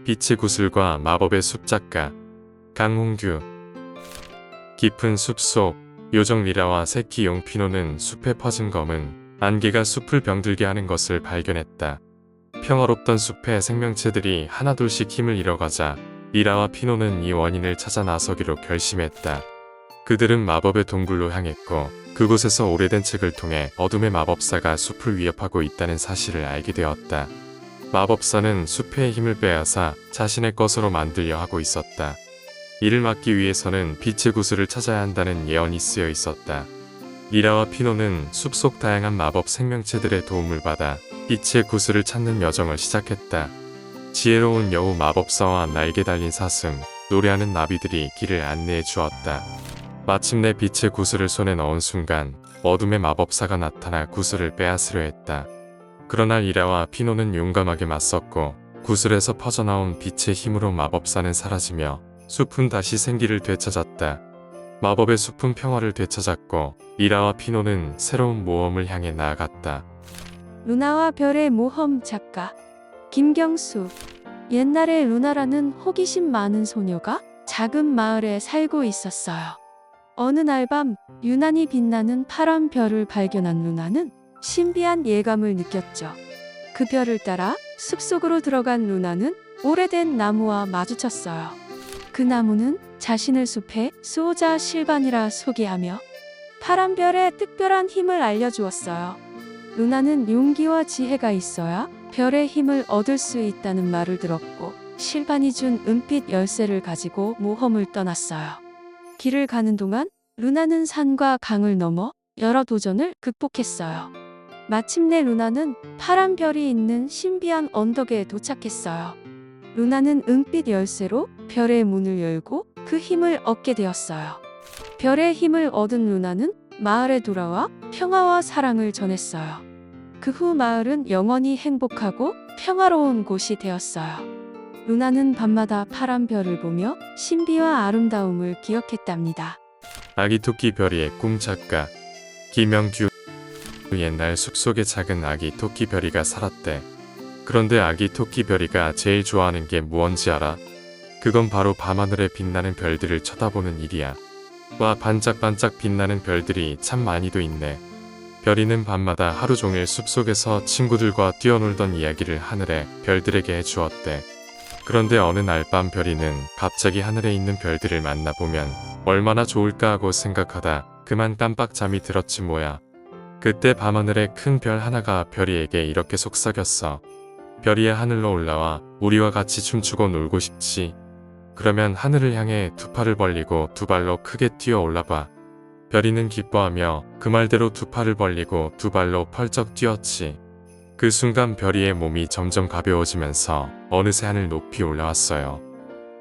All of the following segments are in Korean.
빛의 구슬과 마법의 숲 작가 강홍규. 깊은 숲속 요정 리라와 새끼 용 피노는 숲에 퍼진 검은 안개가 숲을 병들게 하는 것을 발견했다. 평화롭던 숲의 생명체들이 하나둘씩 힘을 잃어가자 리라와 피노는 이 원인을 찾아 나서기로 결심했다. 그들은 마법의 동굴로 향했고 그곳에서 오래된 책을 통해 어둠의 마법사가 숲을 위협하고 있다는 사실을 알게 되었다. 마법사는 숲의 힘을 빼앗아 자신의 것으로 만들려 하고 있었다. 이를 막기 위해서는 빛의 구슬을 찾아야 한다는 예언이 쓰여 있었다. 리라와 피노는 숲속 다양한 마법 생명체들의 도움을 받아 빛의 구슬을 찾는 여정을 시작했다. 지혜로운 여우 마법사와 날개 달린 사슴, 노래하는 나비들이 길을 안내해 주었다. 마침내 빛의 구슬을 손에 넣은 순간 어둠의 마법사가 나타나 구슬을 빼앗으려 했다. 그러나 리라와 피노는 용감하게 맞섰고 구슬에서 퍼져나온 빛의 힘으로 마법사는 사라지며 숲은 다시 생기를 되찾았다. 마법의 숲은 평화를 되찾았고 리라와 피노는 새로운 모험을 향해 나아갔다. 루나와 별의 모험 작가 김경수. 옛날에 루나라는 호기심 많은 소녀가 작은 마을에 살고 있었어요. 어느 날 밤 유난히 빛나는 파란 별을 발견한 루나는 신비한 예감을 느꼈죠. 그 별을 따라 숲속으로 들어간 루나는 오래된 나무와 마주쳤어요. 그 나무는 자신을 숲의 수호자 실반이라 소개하며 파란 별에 특별한 힘을 알려주었어요. 루나는 용기와 지혜가 있어야 별의 힘을 얻을 수 있다는 말을 들었고 실반이 준 은빛 열쇠를 가지고 모험을 떠났어요. 길을 가는 동안 루나는 산과 강을 넘어 여러 도전을 극복했어요. 마침내 루나는 파란 별이 있는 신비한 언덕에 도착했어요. 루나는 은빛 열쇠로 별의 문을 열고 그 힘을 얻게 되었어요. 별의 힘을 얻은 루나는 마을에 돌아와 평화와 사랑을 전했어요. 그 후 마을은 영원히 행복하고 평화로운 곳이 되었어요. 루나는 밤마다 파란 별을 보며 신비와 아름다움을 기억했답니다. 아기 토끼 별이의 꿈 작가 김영규. 옛날 숲속에 작은 아기 토끼 별이가 살았대. 그런데 아기 토끼 별이가 제일 좋아하는 게 무언지 알아? 그건 바로 밤하늘에 빛나는 별들을 쳐다보는 일이야. 와, 반짝반짝 빛나는 별들이 참 많이도 있네. 별이는 밤마다 하루 종일 숲속에서 친구들과 뛰어놀던 이야기를 하늘에 별들에게 해주었대. 그런데 어느 날 밤 별이는 갑자기 하늘에 있는 별들을 만나보면 얼마나 좋을까 하고 생각하다 그만 깜빡 잠이 들었지 뭐야. 그때 밤하늘에 큰 별 하나가 별이에게 이렇게 속삭였어. 별이야, 하늘로 올라와 우리와 같이 춤추고 놀고 싶지? 그러면 하늘을 향해 두 팔을 벌리고 두 발로 크게 뛰어 올라봐. 별이는 기뻐하며 그 말대로 두 팔을 벌리고 두 발로 펄쩍 뛰었지. 그 순간 별이의 몸이 점점 가벼워지면서 어느새 하늘 높이 올라왔어요.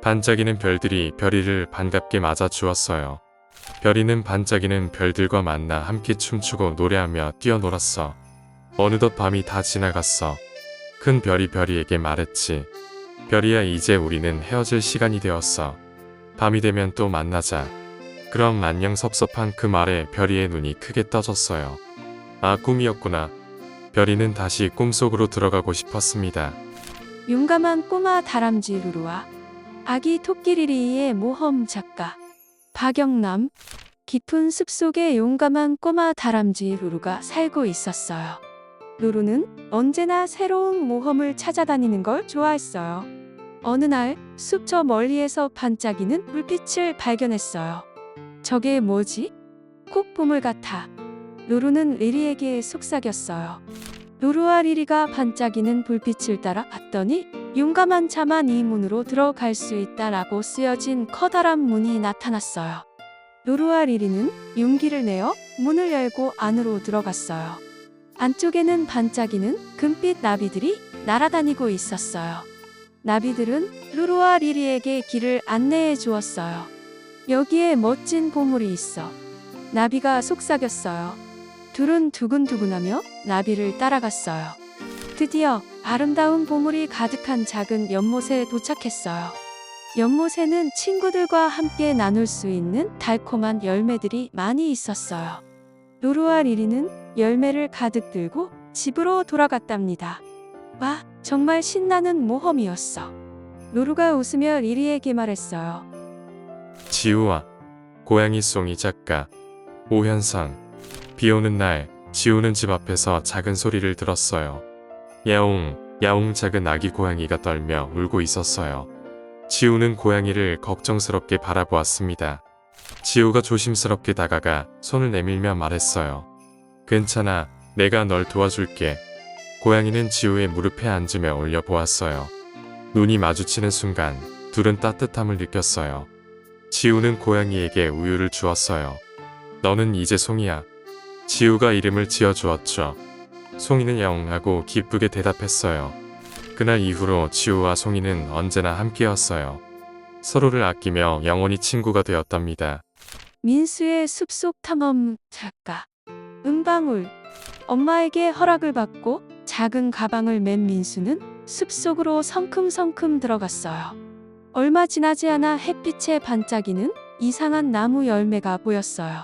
반짝이는 별들이 별이를 반갑게 맞아 주었어요. 별이는 반짝이는 별들과 만나 함께 춤추고 노래하며 뛰어놀았어. 어느덧 밤이 다 지나갔어. 큰 별이 별이에게 말했지. 별이야, 이제 우리는 헤어질 시간이 되었어. 밤이 되면 또 만나자. 그럼 안녕. 섭섭한 그 말에 별이의 눈이 크게 떠졌어요. 아, 꿈이었구나. 별이는 다시 꿈속으로 들어가고 싶었습니다. 용감한 꼬마 다람쥐 루루와 아기 토끼 리리의 모험 작가 박영남. 깊은 숲속에 용감한 꼬마 다람쥐 루루가 살고 있었어요. 루루는 언제나 새로운 모험을 찾아다니는 걸 좋아했어요. 어느 날 숲 저 멀리에서 반짝이는 불빛을 발견했어요. 저게 뭐지? 꼭 보물 같아. 루루는 리리에게 속삭였어요. 루루와 리리가 반짝이는 불빛을 따라 봤더니 용감한 자만 이 문으로 들어갈 수 있다라고 쓰여진 커다란 문이 나타났어요. 루루와 리리는 용기를 내어 문을 열고 안으로 들어갔어요. 안쪽에는 반짝이는 금빛 나비들이 날아다니고 있었어요. 나비들은 루루와 리리에게 길을 안내해 주었어요. 여기에 멋진 보물이 있어. 나비가 속삭였어요. 둘은 두근두근하며 나비를 따라갔어요. 드디어 아름다운 보물이 가득한 작은 연못에 도착했어요. 연못에는 친구들과 함께 나눌 수 있는 달콤한 열매들이 많이 있었어요. 루루와 리리는 열매를 가득 들고 집으로 돌아갔답니다. 와, 정말 신나는 모험이었어. 루루가 웃으며 리리에게 말했어요. 지우와 고양이 송이 작가 오현선. 비 오는 날 지우는 집 앞에서 작은 소리를 들었어요. 야옹 야옹 작은 아기 고양이가 떨며 울고 있었어요. 지우는 고양이를 걱정스럽게 바라보았습니다. 지우가 조심스럽게 다가가 손을 내밀며 말했어요. 괜찮아, 내가 널 도와줄게. 고양이는 지우의 무릎에 앉으며 올려보았어요. 눈이 마주치는 순간 둘은 따뜻함을 느꼈어요. 지우는 고양이에게 우유를 주었어요. 너는 이제 송이야. 지우가 이름을 지어주었죠. 송이는 야옹하고 기쁘게 대답했어요. 그날 이후로 지우와 송이는 언제나 함께였어요. 서로를 아끼며 영원히 친구가 되었답니다. 민수의 숲속 탐험 작가. 은방울. 엄마에게 허락을 받고 작은 가방을 맨 민수는 숲속으로 성큼성큼 들어갔어요. 얼마 지나지 않아 햇빛에 반짝이는 이상한 나무 열매가 보였어요.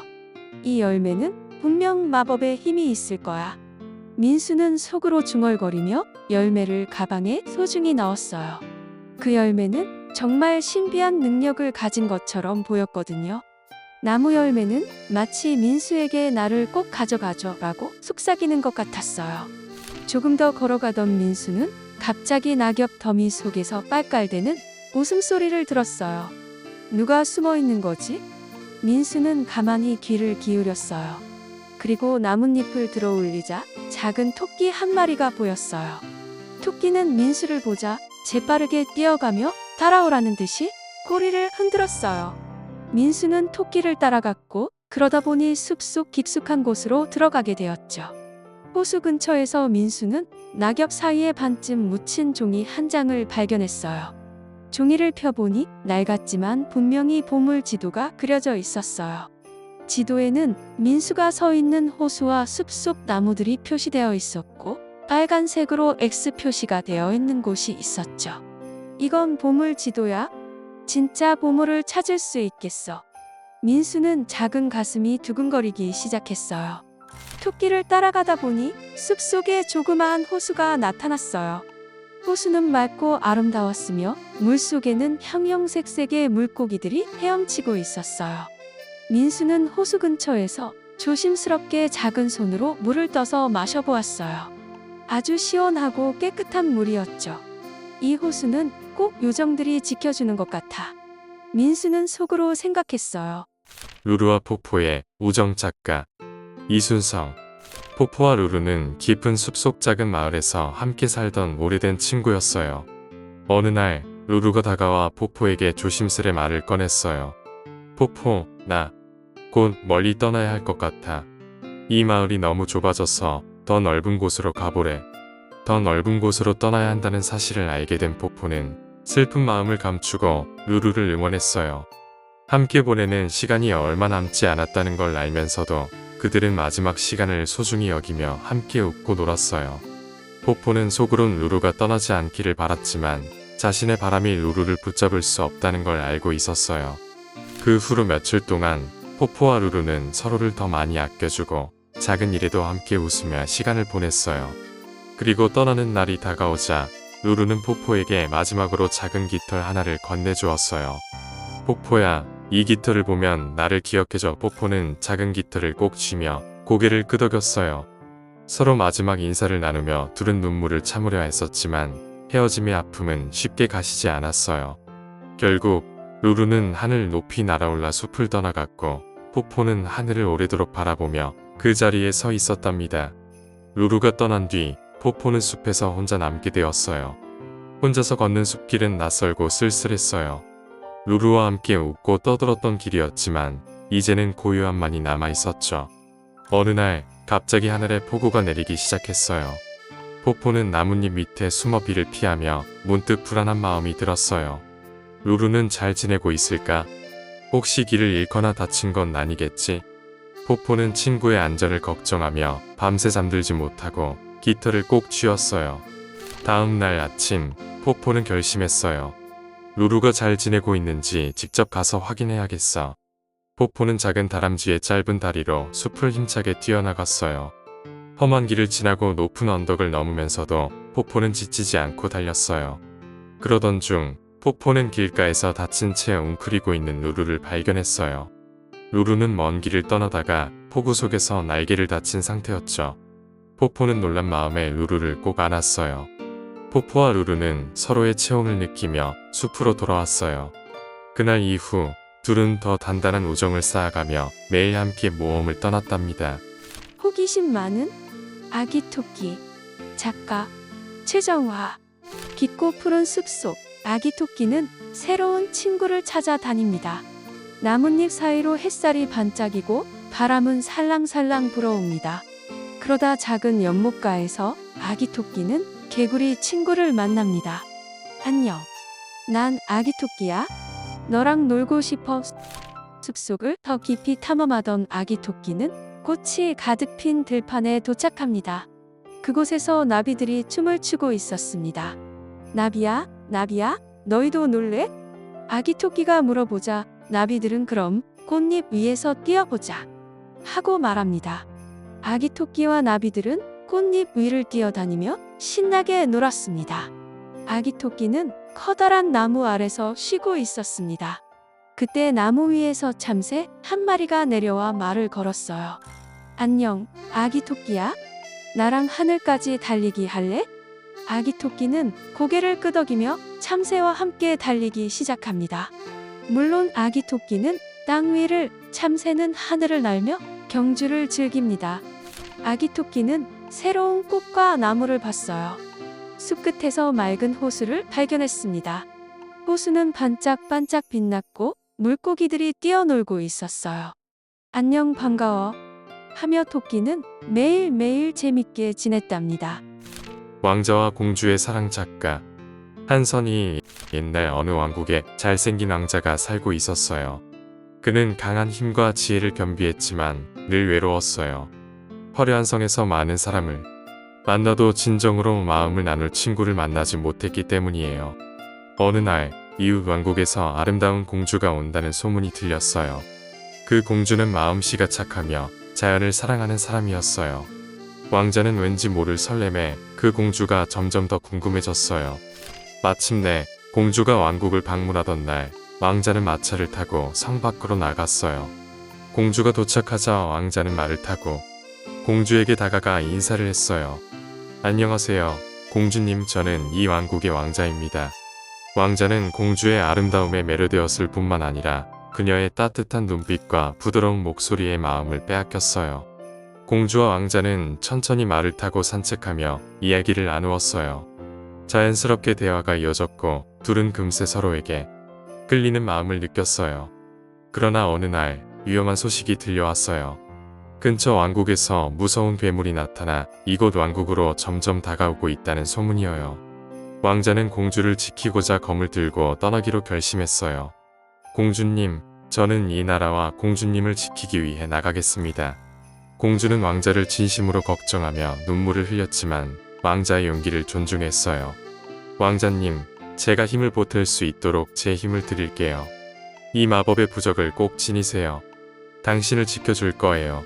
이 열매는 분명 마법의 힘이 있을 거야. 민수는 속으로 중얼거리며 열매를 가방에 소중히 넣었어요. 그 열매는 정말 신비한 능력을 가진 것처럼 보였거든요. 나무 열매는 마치 민수에게 나를 꼭 가져가줘 라고 속삭이는 것 같았어요. 조금 더 걸어가던 민수는 갑자기 낙엽 더미 속에서 빨깔대는 웃음소리를 들었어요. 누가 숨어 있는 거지? 민수는 가만히 귀를 기울였어요. 그리고 나뭇잎을 들어 올리자 작은 토끼 한 마리가 보였어요. 토끼는 민수를 보자 재빠르게 뛰어가며 따라오라는 듯이 꼬리를 흔들었어요. 민수는 토끼를 따라갔고 그러다 보니 숲속 깊숙한 곳으로 들어가게 되었죠. 호수 근처에서 민수는 낙엽 사이에 반쯤 묻힌 종이 한 장을 발견했어요. 종이를 펴보니 낡았지만 분명히 보물 지도가 그려져 있었어요. 지도에는 민수가 서 있는 호수와 숲속 나무들이 표시되어 있었고 빨간색으로 X 표시가 되어 있는 곳이 있었죠. 이건 보물 지도야? 진짜 보물을 찾을 수 있겠어. 민수는 작은 가슴이 두근거리기 시작했어요. 토끼를 따라가다 보니 숲속에 조그마한 호수가 나타났어요. 호수는 맑고 아름다웠으며 물속에는 형형색색의 물고기들이 헤엄치고 있었어요. 민수는 호수 근처에서 조심스럽게 작은 손으로 물을 떠서 마셔보았어요. 아주 시원하고 깨끗한 물이었죠. 이 호수는 꼭 요정들이 지켜주는 것 같아. 민수는 속으로 생각했어요. 루루와 포포의 우정 작가 이순성. 포포와 루루는 깊은 숲속 작은 마을에서 함께 살던 오래된 친구였어요. 어느 날 루루가 다가와 포포에게 조심스레 말을 꺼냈어요. 포포, 나 곧 멀리 떠나야 할 것 같아. 이 마을이 너무 좁아져서 더 넓은 곳으로 가보래. 더 넓은 곳으로 떠나야 한다는 사실을 알게 된 포포는 슬픈 마음을 감추고 루루를 응원했어요. 함께 보내는 시간이 얼마 남지 않았다는 걸 알면서도 그들은 마지막 시간을 소중히 여기며 함께 웃고 놀았어요. 포포는 속으론 루루가 떠나지 않기를 바랐지만 자신의 바람이 루루를 붙잡을 수 없다는 걸 알고 있었어요. 그 후로 며칠 동안 포포와 루루는 서로를 더 많이 아껴주고 작은 일에도 함께 웃으며 시간을 보냈어요. 그리고 떠나는 날이 다가오자 루루는 포포에게 마지막으로 작은 깃털 하나를 건네주었어요. 포포야, 이 깃털을 보면 나를 기억해줘. 포포는 작은 깃털을 꼭 쥐며 고개를 끄덕였어요. 서로 마지막 인사를 나누며 둘은 눈물을 참으려 했었지만 헤어짐의 아픔은 쉽게 가시지 않았어요. 결국 루루는 하늘 높이 날아올라 숲을 떠나갔고 포포는 하늘을 오래도록 바라보며 그 자리에 서 있었답니다. 루루가 떠난 뒤 포포는 숲에서 혼자 남게 되었어요. 혼자서 걷는 숲길은 낯설고 쓸쓸했어요. 루루와 함께 웃고 떠들었던 길이었지만 이제는 고요함만이 남아있었죠. 어느 날 갑자기 하늘에 폭우가 내리기 시작했어요. 포포는 나뭇잎 밑에 숨어 비를 피하며 문득 불안한 마음이 들었어요. 루루는 잘 지내고 있을까? 혹시 길을 잃거나 다친 건 아니겠지? 포포는 친구의 안전을 걱정하며 밤새 잠들지 못하고 깃털을 꼭 쥐었어요. 다음 날 아침 포포는 결심했어요. 루루가 잘 지내고 있는지 직접 가서 확인해야겠어. 포포는 작은 다람쥐의 짧은 다리로 숲을 힘차게 뛰어나갔어요. 험한 길을 지나고 높은 언덕을 넘으면서도 포포는 지치지 않고 달렸어요. 그러던 중 포포는 길가에서 다친 채 웅크리고 있는 루루를 발견했어요. 루루는 먼 길을 떠나다가 폭우 속에서 날개를 다친 상태였죠. 포포는 놀란 마음에 루루를 꼭 안았어요. 포포와 루루는 서로의 체온을 느끼며 숲으로 돌아왔어요. 그날 이후 둘은 더 단단한 우정을 쌓아가며 매일 함께 모험을 떠났답니다. 호기심 많은 아기 토끼. 작가 최정화. 깊고 푸른 숲속 아기 토끼는 새로운 친구를 찾아 다닙니다. 나뭇잎 사이로 햇살이 반짝이고 바람은 살랑살랑 불어옵니다. 그러다 작은 연못가에서 아기 토끼는 개구리 친구를 만납니다. 안녕. 난 아기 토끼야. 너랑 놀고 싶어. 숲속을 더 깊이 탐험하던 아기 토끼는 꽃이 가득 핀 들판에 도착합니다. 그곳에서 나비들이 춤을 추고 있었습니다. 나비야, 나비야, 너희도 놀래? 아기 토끼가 물어보자 나비들은 그럼 꽃잎 위에서 뛰어보자 하고 말합니다. 아기 토끼와 나비들은 꽃잎 위를 뛰어다니며 신나게 놀았습니다. 아기 토끼는 커다란 나무 아래서 쉬고 있었습니다. 그때 나무 위에서 참새 한 마리가 내려와 말을 걸었어요. 안녕, 아기 토끼야. 나랑 하늘까지 달리기 할래? 아기 토끼는 고개를 끄덕이며 참새와 함께 달리기 시작합니다. 물론 아기 토끼는 땅 위를, 참새는 하늘을 날며 경주를 즐깁니다. 아기 토끼는 새로운 꽃과 나무를 봤어요. 숲 끝에서 맑은 호수를 발견했습니다. 호수는 반짝반짝 빛났고 물고기들이 뛰어놀고 있었어요. 안녕, 반가워 하며 토끼는 매일매일 재밌게 지냈답니다. 왕자와 공주의 사랑. 작가 한선이. 옛날 어느 왕국에 잘생긴 왕자가 살고 있었어요. 그는 강한 힘과 지혜를 겸비했지만 늘 외로웠어요. 화려한 성에서 많은 사람을 만나도 진정으로 마음을 나눌 친구를 만나지 못했기 때문이에요. 어느 날 이웃 왕국에서 아름다운 공주가 온다는 소문이 들렸어요. 그 공주는 마음씨가 착하며 자연을 사랑하는 사람이었어요. 왕자는 왠지 모를 설렘에 그 공주가 점점 더 궁금해졌어요. 마침내 공주가 왕국을 방문하던 날 왕자는 마차를 타고 성 밖으로 나갔어요. 공주가 도착하자 왕자는 말을 타고 공주에게 다가가 인사를 했어요. 안녕하세요, 공주님. 저는 이 왕국의 왕자입니다. 왕자는 공주의 아름다움에 매료되었을 뿐만 아니라 그녀의 따뜻한 눈빛과 부드러운 목소리에 마음을 빼앗겼어요. 공주와 왕자는 천천히 말을 타고 산책하며 이야기를 나누었어요. 자연스럽게 대화가 이어졌고 둘은 금세 서로에게 끌리는 마음을 느꼈어요. 그러나 어느 날 위험한 소식이 들려왔어요. 근처 왕국에서 무서운 괴물이 나타나 이곳 왕국으로 점점 다가오고 있다는 소문이어요. 왕자는 공주를 지키고자 검을 들고 떠나기로 결심했어요. 공주님, 저는 이 나라와 공주님을 지키기 위해 나가겠습니다. 공주는 왕자를 진심으로 걱정하며 눈물을 흘렸지만 왕자의 용기를 존중했어요. 왕자님, 제가 힘을 보탤 수 있도록 제 힘을 드릴게요. 이 마법의 부적을 꼭 지니세요. 당신을 지켜줄 거예요.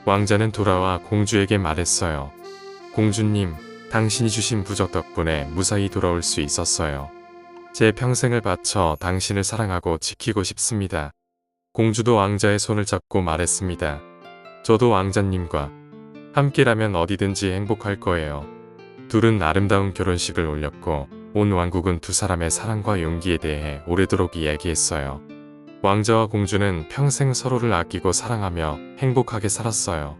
왕자는 돌아와 공주에게 말했어요. 공주님, 당신이 주신 부적 덕분에 무사히 돌아올 수 있었어요. 제 평생을 바쳐 당신을 사랑하고 지키고 싶습니다. 공주도 왕자의 손을 잡고 말했습니다. 저도 왕자님과 함께라면 어디든지 행복할 거예요. 둘은 아름다운 결혼식을 올렸고 온 왕국은 두 사람의 사랑과 용기에 대해 오래도록 이야기했어요. 왕자와 공주는 평생 서로를 아끼고 사랑하며 행복하게 살았어요.